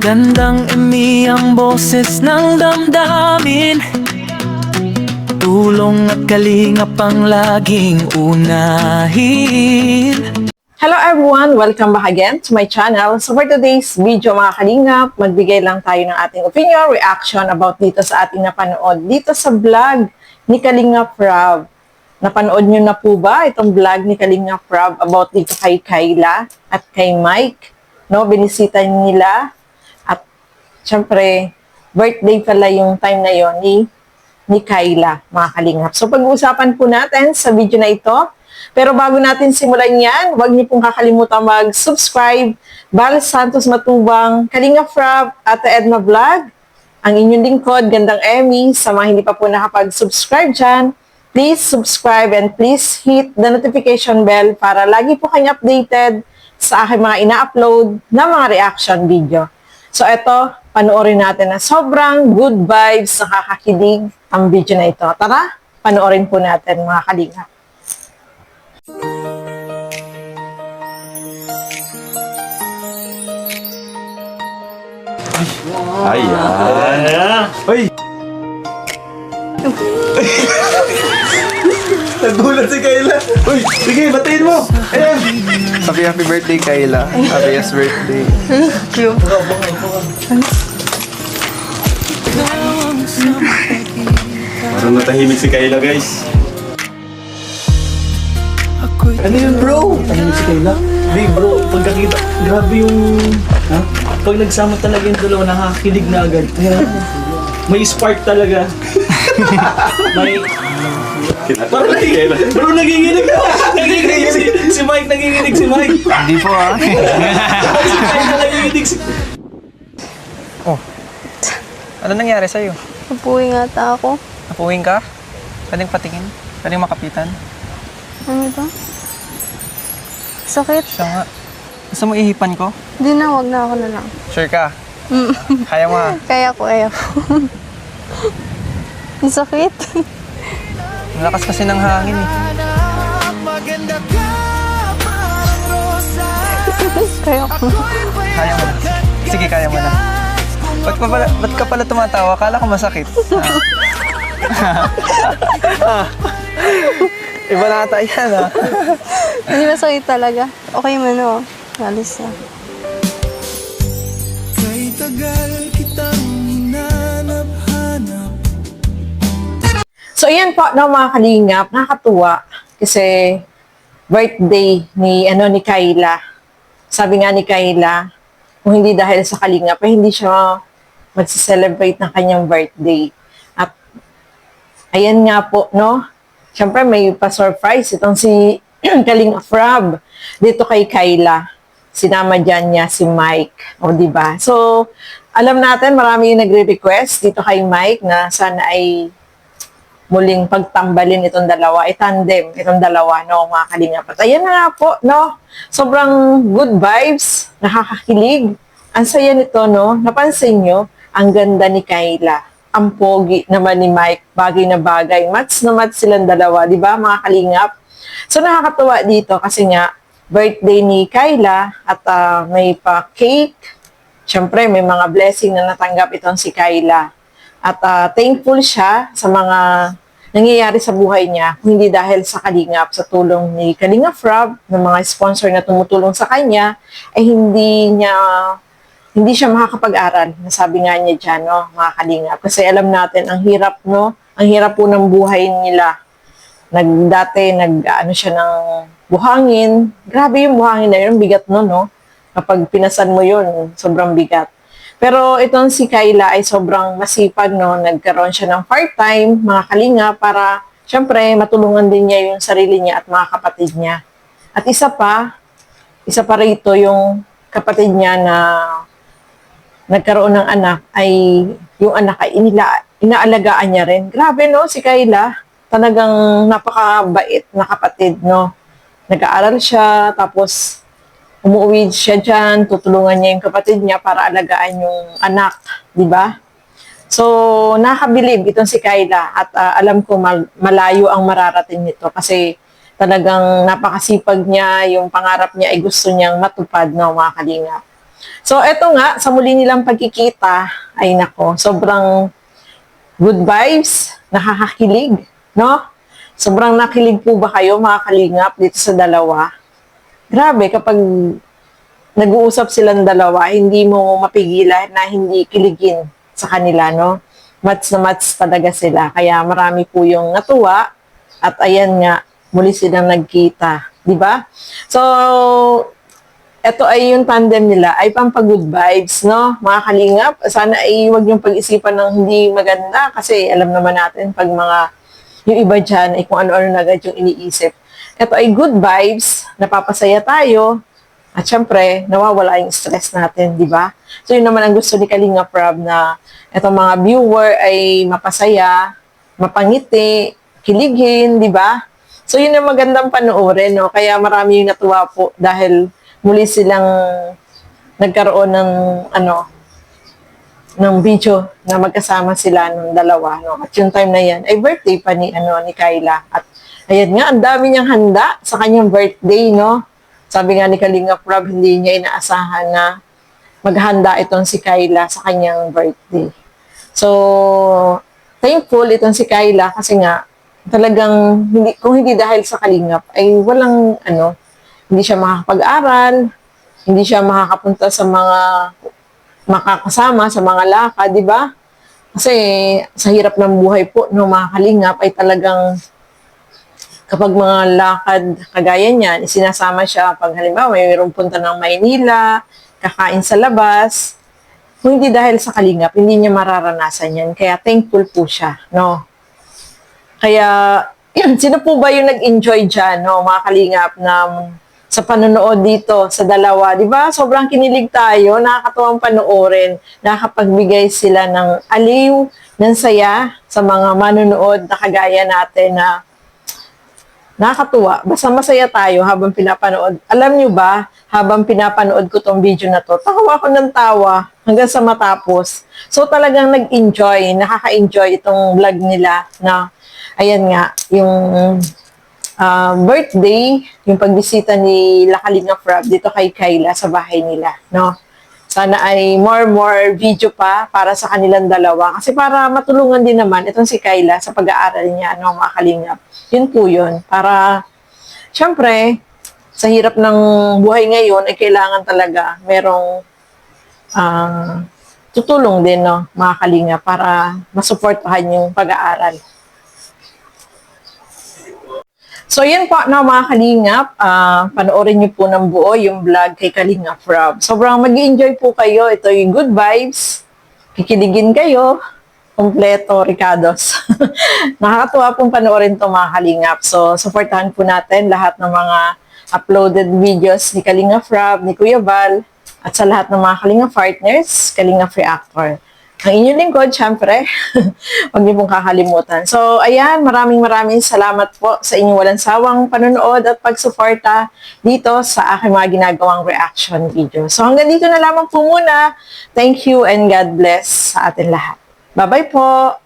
Magandang ang boses ng damdamin. Tulong at kalingap ang laging unahin. Hello everyone! Welcome back again to my channel. So for today's video mga kalingap, magbigay lang tayo ng ating opinion, reaction about dito sa ating napanood dito sa vlog ni Kalingap Rob. Napanood nyo na po ba itong vlog ni Kalingap Rob about dito kay Kyla at kay Mike? No, binisita nila at syempre birthday pala yung time na yon ni Kyla, mga kalingap. So pag-uusapan po natin sa video na ito. Pero bago natin simulan yan, huwag niyo pong kakalimutan mag-subscribe. Bal Santos Matubang, Kalingap Rob, Ate Edna Vlog, ang inyong lingkod, Gandang Emmy. Sa mga hindi pa po nakapag-subscribe dyan, please subscribe and please hit the notification bell para lagi po kayong updated sa aking mga ina-upload na mga reaction video. So ito, panoorin natin na sobrang good vibes, nakakakilig ang video na ito. Tara, panoorin po natin mga kalingap. Ayan. Uy! Nagulat si Kayla. Uy, sige, batiin mo. Ayan. Happy birthday, Kayla. Happiest birthday. Parang natahimik si Kayla, guys. Ano yun, bro? Tahimik si Kayla? Hindi, bro. Pagkakita, grabe yung... Ha? Pag nagsama talaga yung dalawa, nakakilig na agad. May spark talaga. May... Parang nagiginig. Bro, nagiginig na. Nagiginig si Mike. Nagiginig si Mike. Hindi po ah. Si Kayla nagiginig si... Ano nangyari sa'yo? Napuwi nga ata ako. Napuwing ka? Pwedeng patingin? Pwedeng makapitan? Ano ba? Sakit? Siya nga. Gusto mo ihipan ko? Di na, wag na ako na lang. Sure ka? Kaya mo ah. Kaya ko. Ang sakit. Ang lakas kasi ng hangin eh. Kaya ko. Kaya mo na. Sige, kaya mo na. Ba't ka pala tumatawa? Akala ko masakit. Iba na ata yan ah. Hindi masakit talaga. Okay man o. Alis na. So, yan po, no, mga kalingap, nakakatuwa kasi birthday ni Kyla. Sabi nga ni Kyla, kung hindi dahil sa kalingap, eh, hindi siya magse-celebrate ng kanyang birthday. At, ayan nga po, no, syempre may pa-surprise itong si Kalingap Rob dito kay Kyla. Sinama dyan niya si Mike. O, diba? So, alam natin, marami yung nagre-request dito kay Mike na sana ay muling pagtambalin itong dalawa, tandem itong dalawa, no, mga kalingap. At ayan na nga po, no, sobrang good vibes, nakakakilig. Ang saya nito, no, napansin nyo, ang ganda ni Kyla, ang pogi naman ni Mike, bagay na bagay, match na match silang dalawa, di ba, mga kalingap? So, nakakatuwa dito kasi nga, birthday ni Kyla at may pa-cake. Siyempre, may mga blessing na natanggap itong si Kyla. At thankful siya sa mga nangyayari sa buhay niya, kung hindi dahil sa Kalingap, sa tulong ni Kalingap Rob, ng mga sponsor na tumutulong sa kanya, ay hindi siya makakapag-aral. Nasabi nga niya dyan, no, mga Kalingap. Kasi alam natin, ang hirap, no, ang hirap po ng buhay nila. Dati, siya ng buhangin. Grabe yung buhangin na yun, bigat no? Kapag pinasan mo yun, sobrang bigat. Pero itong si Kyla ay sobrang masipag, no? Nagkaroon siya ng part-time, mga kalinga, para syempre matulungan din niya yung sarili niya at mga kapatid niya. At isa pa rito yung kapatid niya na nagkaroon ng anak, ay yung anak ay inaalagaan niya rin. Grabe, no? Si Kyla, talagang napakabait na kapatid, no? Nag-aaral siya, tapos umuwi siya dyan, tutulungan niya yung kapatid niya para alagaan yung anak, di ba? So, nakabilib itong si Kyla at alam ko malayo ang mararating nito kasi talagang napakasipag niya, yung pangarap niya ay gusto niyang matupad, no, mga kalingap. So, eto nga, sa muli nilang pagkikita, ay nako, sobrang good vibes, nakakakilig, no? Sobrang nakilig po ba kayo, mga kalingap, dito sa dalawa? Grabe, kapag nag-uusap silang dalawa, hindi mo mapigilan na hindi kiligin sa kanila, no? Mats na mats talaga sila. Kaya marami po yung natuwa at ayan nga, muli silang nagkita. Di ba? So, ito ay yung tandem nila ay pampag-good vibes, no? Mga kalingap, sana ay huwag yung pag-isipan ng hindi maganda kasi alam naman natin pag mga yung iba dyan ay kung ano-ano na agad yung iniisip. Ito ay good vibes, napapasaya tayo, at syempre, nawawala yung stress natin, di ba? So, yun naman ang gusto ni Kalinga Prab na itong mga viewer ay mapasaya, mapangiti, kiligin, di ba? So, yun ang magandang panoorin, no? Kaya marami yung natuwa po dahil muli silang nagkaroon ng, ng video na magkasama sila ng dalawa, no? At yung time na yan, ay birthday pa ni Kayla. At ayan nga, ang dami niyang handa sa kanyang birthday, no? Sabi nga ni Kalinga Prab, hindi niya inaasahan na maghanda itong si Kayla sa kanyang birthday. So, thankful itong si Kayla kasi nga, talagang, kung hindi dahil sa Kalingap, ay walang, hindi siya makakapag-aral, hindi siya makakapunta sa mga makakasama, sa mga lakad, di ba? Kasi sa hirap ng buhay po, no, mga Kalingap, ay talagang kapag mga lakad kagaya niyan, sinasama siya pag halimbawa mayroong punta ng Maynila, kakain sa labas, kung hindi dahil sa Kalingap, hindi niya mararanasan yan. Kaya thankful po siya, no? Kaya, sino po ba yung nag-enjoy dyan, no, mga Kalingap, na sa panonood dito sa dalawa? Di ba? Sobrang kinilig tayo, nakakatuwang panoorin, nakakapagbigay sila ng aliw, ng saya sa mga manonood na kagaya natin na nakakatuwa. Basta masaya tayo habang pinapanood. Alam nyo ba, habang pinapanood ko tong video na to, tawa ako ng tawa hanggang sa matapos. So talagang nag-enjoy, nakaka-enjoy itong vlog nila na, ayan nga, yung birthday, yung pagbisita ni Kalinga Prab dito kay Kayla sa bahay nila, no? Sana ay more video pa para sa kanilang dalawa. Kasi para matulungan din naman itong si Kayla sa pag-aaral niya, no, mga Kalingap. Yun po yun. Para, syempre, sa hirap ng buhay ngayon, ay kailangan talaga merong tutulong din, no, mga Kalingap, para masuportahan yung pag-aaral. So, yan po, no, mga Kalingap. Panoorin niyo po ng buo yung vlog kay Kalinga Prab. Sobrang mag-enjoy po kayo. Ito yung good vibes. Kikiligin kayo. Kompleto, Ricados. Nakakatuwa pong panoorin to, mga Kalingap. So, supportahan po natin lahat ng mga uploaded videos ni Kalinga Prab, ni Kuya Val, at sa lahat ng mga Kalinga partners, Kalinga Reactor. Ang inyong lingkod, syempre, huwag niyo pong kakalimutan. So, ayan, maraming salamat po sa inyong walang sawang panonood at pagsuporta dito sa aking mga ginagawang reaction video. So, hanggang dito na lamang po muna. Thank you and God bless sa atin lahat. Bye-bye po!